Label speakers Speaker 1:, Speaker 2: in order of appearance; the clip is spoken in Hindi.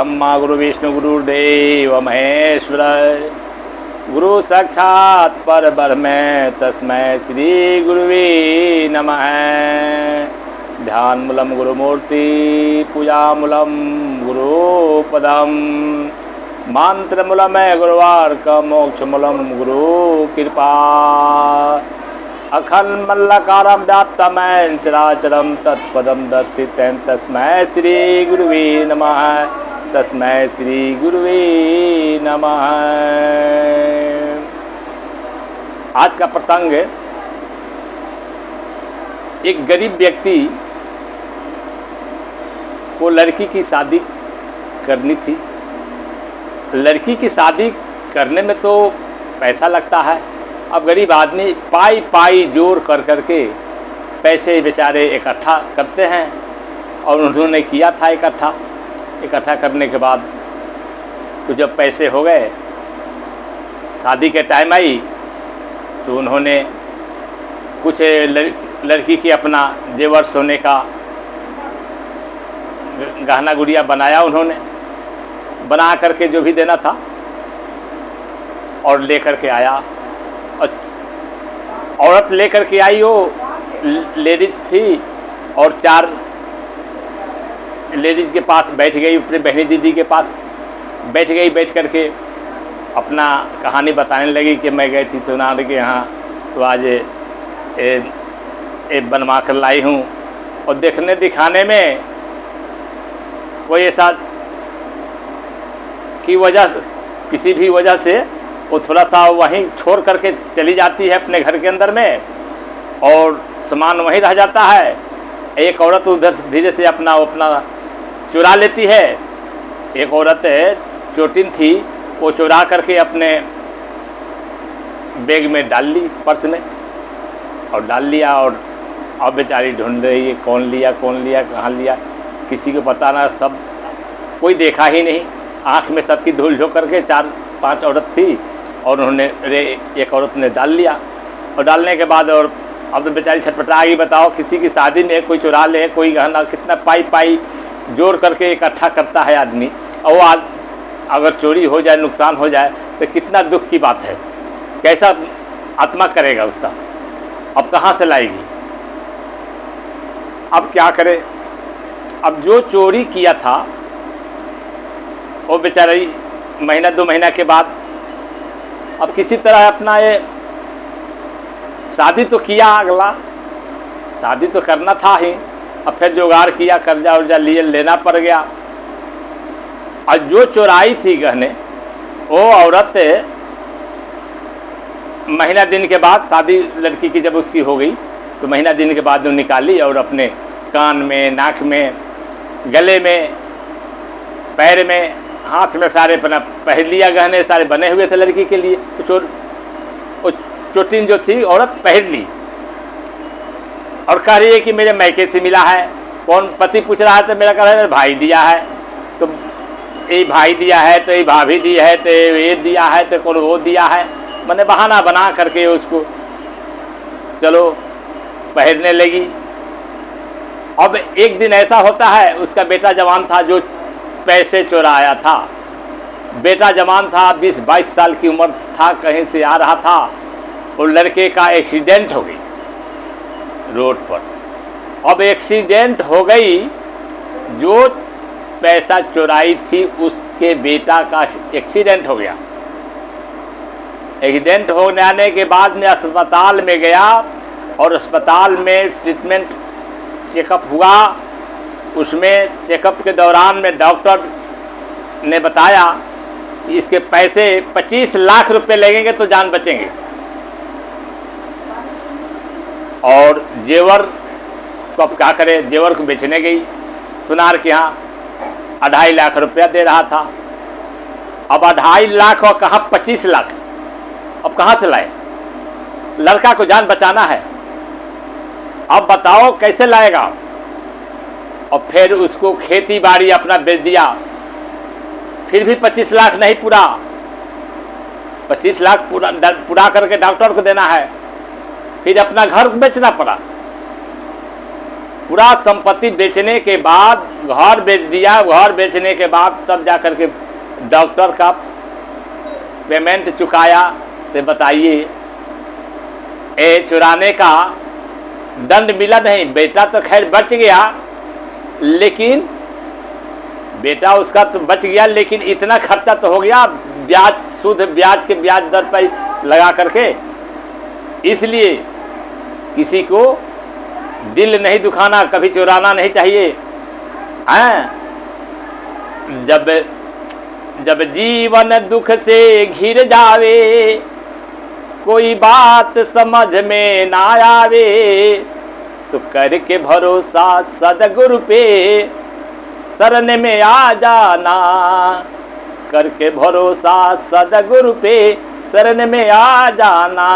Speaker 1: ब्रह्मा गुरु विष्णु गुरुदेव महेश्वर गुरु साक्षात् परब्रह्म तस्मै श्री गुरुवे नमः। ध्यान मूलम गुरुमूर्ति पूजा मूलम गुरुपदम मंत्र मूलम गुरुवार्क मोक्ष मूलम गुरु कृपा अखंड मल्लकारम व्याप्तमैं चराचरम तत्पदम दर्शितें तस्मै श्री गुरुवे नमः। तस्मै श्री गुरुवे नमः। आज का प्रसंग एक गरीब व्यक्ति को लड़की की शादी करनी थी। लड़की की शादी करने में तो पैसा लगता है। अब गरीब आदमी पाई पाई जोड़ कर करके पैसे बेचारे इकट्ठा करते हैं और उन्होंने किया था इकट्ठा करने के बाद तो जब पैसे हो गए, शादी के टाइम आई तो उन्होंने कुछ लड़की की अपना जेवर सोने का गहना गुड़िया बनाया। उन्होंने बना करके जो भी देना था और लेकर के आया। औरत लेकर के आई, वो लेडीज थी और 4 लेडीज के पास बैठ गई, अपने बहनी दीदी के पास बैठ गई। बैठ करके अपना कहानी बताने लगी कि मैं गई थी सोनार के यहाँ, तो आज बनवा कर लाई हूँ। और देखने दिखाने में कोई ऐसा की वजह, किसी भी वजह से वो थोड़ा सा वहीं छोड़ करके चली जाती है अपने घर के अंदर में और सामान वहीं रह जाता है। एक औरत उधर से धीरे से अपना चुरा लेती है। एक औरत चोटिन थी, वो चुरा करके अपने बैग में डाल ली, पर्स में और डाल लिया। और अब बेचारी ढूंढ रही है कौन लिया कहाँ लिया, किसी को पता ना, सब कोई देखा ही नहीं। आँख में सबकी धूल झोंक करके 4-5 औरत थी और उन्होंने एक औरत ने डाल लिया। और डालने के बाद और अब तो बेचारी छटपटा गई। बताओ, किसी की शादी में कोई चुरा ले, कोई गहना कितना पाई जोड़ करके इकट्ठा करता है आदमी, और वो अगर चोरी हो जाए, नुकसान हो जाए तो कितना दुख की बात है। कैसा आत्मा करेगा उसका। अब कहाँ से लाएगी, अब क्या करे। अब जो चोरी किया था वो बेचारी महीना 2 महीना के बाद अब किसी तरह अपना ये शादी तो किया, अगला शादी तो करना था ही। अब फिर जुगाड़ किया, कर्जा उर्जा लिए लेना पड़ गया। और जो चोराई थी गहने, वो औरत महीना दिन के बाद, शादी लड़की की जब उसकी हो गई तो महीना दिन के बाद वो निकाली और अपने कान में, नाक में, गले में, पैर में, हाथ में सारे अपना पहन लिया। गहने सारे बने हुए थे लड़की के लिए। वो चोटिन जो थी औरत पहन ली और कह रही है कि मेरे मैके से मिला है। कौन पति पूछ रहा है तो मेरा कह रहा है भाई दिया है, तो ये भाई दिया है, तो ये भाभी दी है, तो ये दिया है, तो कौन वो दिया है। मैंने बहाना बना करके उसको चलो पहनने लगी। अब एक दिन ऐसा होता है, उसका बेटा जवान था जो पैसे चुराया था। बेटा जवान था, 20-22 साल की उम्र था, कहीं से आ रहा था और लड़के का एक्सीडेंट हो गई रोड पर। अब एक्सीडेंट हो गई, जो पैसा चुराई थी उसके बेटा का एक्सीडेंट हो गया। एक्सीडेंट हो जाने के बाद में अस्पताल में गया और अस्पताल में ट्रीटमेंट चेकअप हुआ। उसमें चेकअप के दौरान में डॉक्टर ने बताया कि इसके पैसे 25 लाख रुपए लगेंगे तो जान बचेंगे। और जेवर को अब क्या करे, जेवर को बेचने गई सुनार के यहाँ। 2.5 लाख रुपया दे रहा था। अब 2.5 लाख और कहाँ 25 लाख, अब कहाँ से लाए। लड़का को जान बचाना है, अब बताओ कैसे लाएगा। और फिर उसको खेती बाड़ी अपना बेच दिया, फिर भी 25 लाख नहीं पूरा। 25 लाख पूरा करके डॉक्टर को देना है, फिर अपना घर बेचना पड़ा। पूरा संपत्ति बेचने के बाद घर बेच दिया, घर बेचने के बाद तब जा कर के डॉक्टर का पेमेंट चुकाया। तो बताइए, ए चुराने का दंड मिला नहीं। बेटा तो खैर बच गया, लेकिन बेटा उसका तो बच गया, लेकिन इतना खर्चा तो हो गया ब्याज, शुद्ध ब्याज के ब्याज दर पर लगा करके। इसलिए किसी को दिल नहीं दुखाना, कभी चुराना नहीं चाहिए। हैं, जब जीवन दुख से घिर जावे, कोई बात समझ में ना आवे, तो करके भरोसा सदगुरु पे शरण में आ जाना। करके भरोसा सदगुरु पे शरण में आ जाना।